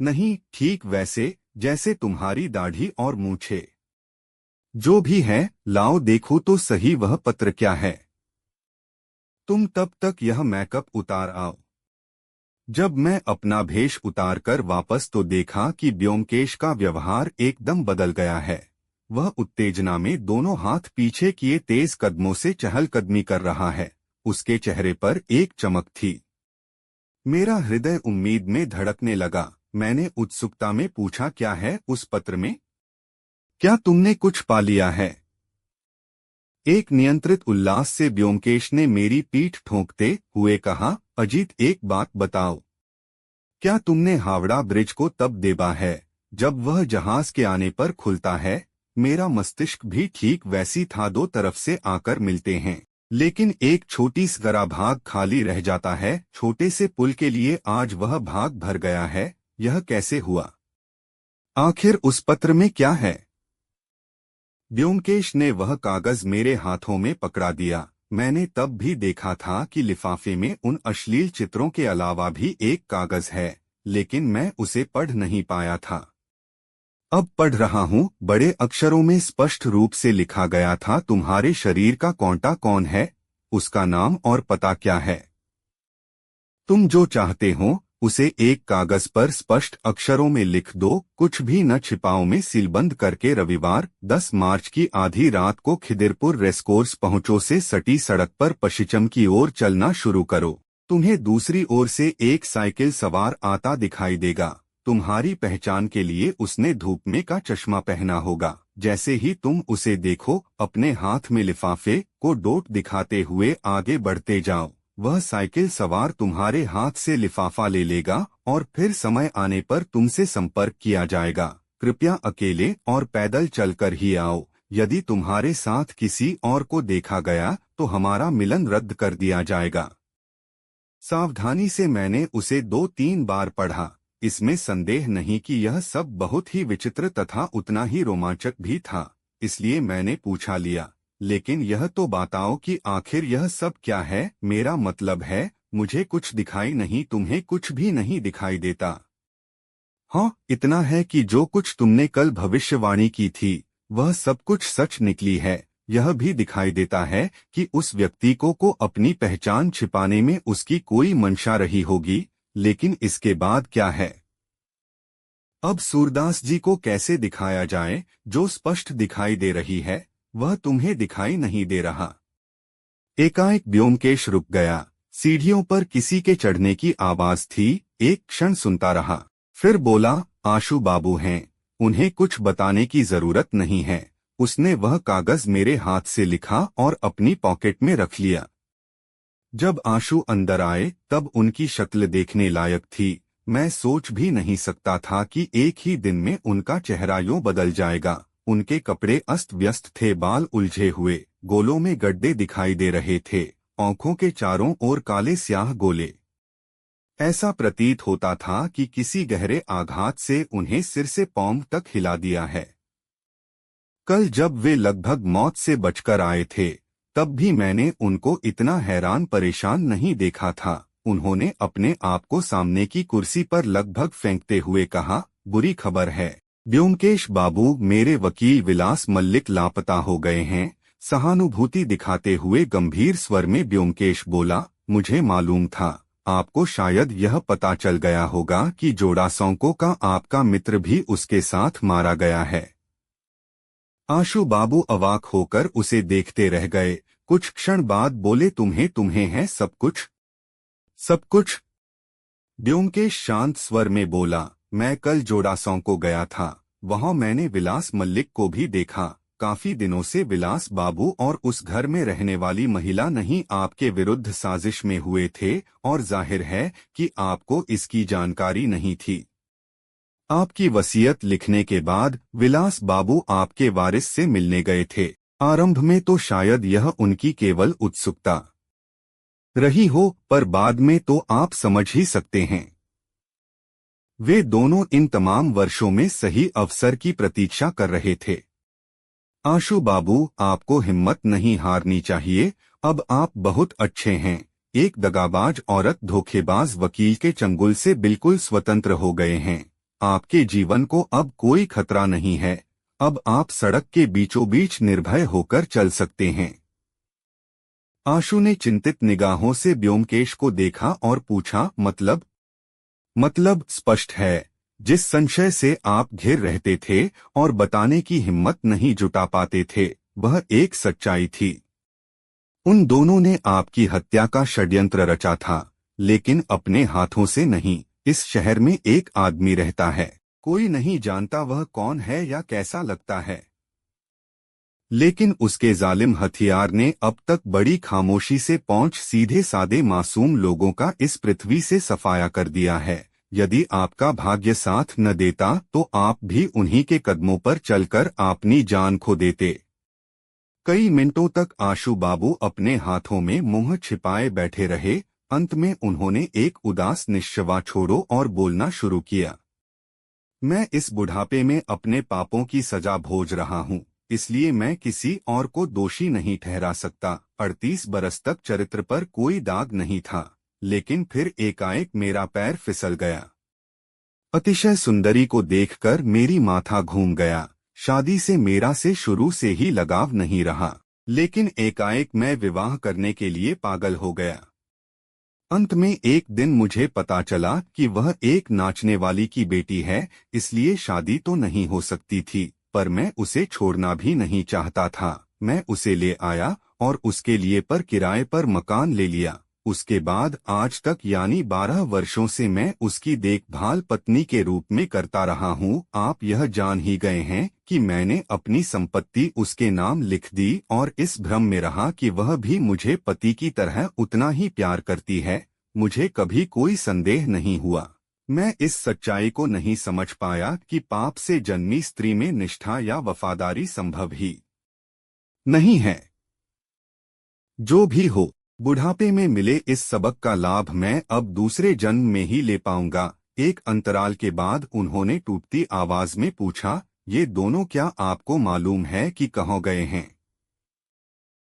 नहीं, ठीक वैसे जैसे तुम्हारी दाढ़ी और मूछें। जो भी है, लाओ देखो तो सही वह पत्र क्या है। तुम तब तक यह मेकअप उतार आओ। जब मैं अपना भेष उतार कर वापस तो देखा कि ब्योमकेश का व्यवहार एकदम बदल गया है। वह उत्तेजना में दोनों हाथ पीछे किए तेज कदमों से चहलकदमी कर रहा है। उसके चेहरे पर एक चमक थी। मेरा हृदय उम्मीद में धड़कने लगा। मैंने उत्सुकता में पूछा, क्या है उस पत्र में? क्या तुमने कुछ पा लिया है? एक नियंत्रित उल्लास से ब्योमकेश ने मेरी पीठ ठोंकते हुए कहा, अजीत एक बात बताओ। क्या तुमने हावड़ा ब्रिज को तब देखा है जब वह जहाज के आने पर खुलता है? मेरा मस्तिष्क भी ठीक वैसी था, दो तरफ से आकर मिलते हैं लेकिन एक छोटी सगरा भाग खाली रह जाता है। छोटे से पुल के लिए आज वह भाग भर गया है। यह कैसे हुआ? आखिर उस पत्र में क्या है? ब्योमकेश ने वह कागज मेरे हाथों में पकड़ा दिया। मैंने तब भी देखा था कि लिफाफे में उन अश्लील चित्रों के अलावा भी एक कागज है, लेकिन मैं उसे पढ़ नहीं पाया था। अब पढ़ रहा हूँ। बड़े अक्षरों में स्पष्ट रूप से लिखा गया था, तुम्हारे शरीर का कौंटा कौन है, उसका नाम और पता क्या है। तुम जो चाहते हो उसे एक कागज पर स्पष्ट अक्षरों में लिख दो। कुछ भी न छिपाओ में सीलबंद करके रविवार 10 मार्च की आधी रात को खिदिरपुर रेसकोर्स पहुंचो से सटी सड़क पर पश्चिम की ओर चलना शुरू करो। तुम्हें दूसरी ओर से एक साइकिल सवार आता दिखाई देगा। तुम्हारी पहचान के लिए उसने धूप में का चश्मा पहना होगा। जैसे ही तुम उसे देखो, अपने हाथ में लिफाफे को डोट दिखाते हुए आगे बढ़ते जाओ। वह साइकिल सवार तुम्हारे हाथ से लिफाफा ले लेगा और फिर समय आने पर तुमसे संपर्क किया जाएगा। कृपया अकेले और पैदल चलकर ही आओ। यदि तुम्हारे साथ किसी और को देखा गया तो हमारा मिलन रद्द कर दिया जाएगा। सावधानी से मैंने उसे 2-3 बार पढ़ा। इसमें संदेह नहीं कि यह सब बहुत ही विचित्र तथा उतना ही रोमांचक भी था। इसलिए मैंने पूछा लिया, लेकिन यह तो बताओ कि आखिर यह सब क्या है? मेरा मतलब है, मुझे कुछ दिखाई नहीं, तुम्हें कुछ भी नहीं दिखाई देता। हाँ, इतना है कि जो कुछ तुमने कल भविष्यवाणी की थी वह सब कुछ सच निकली है। यह भी दिखाई देता है कि उस व्यक्ति को अपनी पहचान छिपाने में उसकी कोई मंशा रही होगी, लेकिन इसके बाद क्या है? अब सूरदास जी को कैसे दिखाया जाए? जो स्पष्ट दिखाई दे रही है वह तुम्हें दिखाई नहीं दे रहा। एकाएक ब्योमकेश रुक गया। सीढ़ियों पर किसी के चढ़ने की आवाज थी। एक क्षण सुनता रहा, फिर बोला, आशु बाबू हैं, उन्हें कुछ बताने की जरूरत नहीं है। उसने वह कागज मेरे हाथ से लिखा और अपनी पॉकेट में रख लिया। जब आशु अंदर आए तब उनकी शक्ल देखने लायक थी। मैं सोच भी नहीं सकता था कि एक ही दिन में उनका चेहरा यूं बदल जाएगा। उनके कपड़े अस्त व्यस्त थे, बाल उलझे हुए, गोलों में गड्ढे दिखाई दे रहे थे, आंखों के चारों ओर काले स्याह गोले। ऐसा प्रतीत होता था कि किसी गहरे आघात से उन्हें सिर से पांव तक हिला दिया है। कल जब वे लगभग मौत से बचकर आए थे तब भी मैंने उनको इतना हैरान परेशान नहीं देखा था। उन्होंने अपने आप को सामने की कुर्सी पर लगभग फेंकते हुए कहा, बुरी खबर है ब्योमकेश बाबू, मेरे वकील विलास मल्लिक लापता हो गए हैं। सहानुभूति दिखाते हुए गंभीर स्वर में ब्योमकेश बोला, मुझे मालूम था आपको शायद यह पता चल गया होगा कि जोड़ासोंको का आपका मित्र भी उसके साथ मारा गया है। आशु बाबू अवाक होकर उसे देखते रह गए। कुछ क्षण बाद बोले, तुम्हें है सब कुछ? सब कुछ? ब्योमकेश शांत स्वर में बोला, मैं कल जोड़ासोंको गया था। वहां मैंने विलास मल्लिक को भी देखा। काफी दिनों से विलास बाबू और उस घर में रहने वाली महिला नहीं आपके विरुद्ध साजिश में हुए थे और जाहिर है कि आपको इसकी जानकारी नहीं थी। आपकी वसीयत लिखने के बाद विलास बाबू आपके वारिस से मिलने गए थे। आरंभ में तो शायद यह उनकी केवल उत्सुकता रही हो, पर बाद में तो आप समझ ही सकते हैं। वे दोनों इन तमाम वर्षों में सही अवसर की प्रतीक्षा कर रहे थे। आशु बाबू, आपको हिम्मत नहीं हारनी चाहिए। अब आप बहुत अच्छे हैं। एक दगाबाज औरत धोखेबाज वकील के चंगुल से बिल्कुल स्वतंत्र हो गए हैं। आपके जीवन को अब कोई खतरा नहीं है। अब आप सड़क के बीचों बीच निर्भय होकर चल सकते हैं। आशु ने चिंतित निगाहों से ब्योमकेश को देखा और पूछा, मतलब स्पष्ट है। जिस संशय से आप घिर रहते थे और बताने की हिम्मत नहीं जुटा पाते थे, वह एक सच्चाई थी। उन दोनों ने आपकी हत्या का षड्यंत्र रचा था, लेकिन अपने हाथों से नहीं। इस शहर में एक आदमी रहता है, कोई नहीं जानता वह कौन है या कैसा लगता है, लेकिन उसके जालिम हथियार ने अब तक बड़ी खामोशी से पहुंच सीधे सादे मासूम लोगों का इस पृथ्वी से सफाया कर दिया है। यदि आपका भाग्य साथ न देता तो आप भी उन्हीं के कदमों पर चलकर अपनी जान खो देते। कई मिनटों तक आशु बाबू अपने हाथों में मुंह छिपाए बैठे रहे। अंत में उन्होंने एक उदास निश्चवा छोड़ो और बोलना शुरू किया। मैं इस बुढ़ापे में अपने पापों की सजा भोग रहा हूँ, इसलिए मैं किसी और को दोषी नहीं ठहरा सकता। 38 बरस तक चरित्र पर कोई दाग नहीं था, लेकिन फिर एकाएक मेरा पैर फिसल गया। अतिशय सुंदरी को देखकर मेरी माथा घूम गया। शादी से मेरा शुरू से ही लगाव नहीं रहा, लेकिन एकाएक मैं विवाह करने के लिए पागल हो गया। अंत में एक दिन मुझे पता चला कि वह एक नाचने वाली की बेटी है, इसलिए शादी तो नहीं हो सकती थी, पर मैं उसे छोड़ना भी नहीं चाहता था। मैं उसे ले आया और उसके लिए पर किराए पर मकान ले लिया। उसके बाद आज तक यानी 12 वर्षों से मैं उसकी देखभाल पत्नी के रूप में करता रहा हूँ। आप यह जान ही गए हैं कि मैंने अपनी संपत्ति उसके नाम लिख दी और इस भ्रम में रहा कि वह भी मुझे पति की तरह उतना ही प्यार करती है। मुझे कभी कोई संदेह नहीं हुआ। मैं इस सच्चाई को नहीं समझ पाया कि पाप से जन्मी स्त्री में निष्ठा या वफादारी संभव ही नहीं है। जो भी हो, बुढ़ापे में मिले इस सबक का लाभ मैं अब दूसरे जन्म में ही ले पाऊंगा। एक अंतराल के बाद उन्होंने टूटती आवाज में पूछा, ये दोनों क्या आपको मालूम है कि कहाँ गए हैं?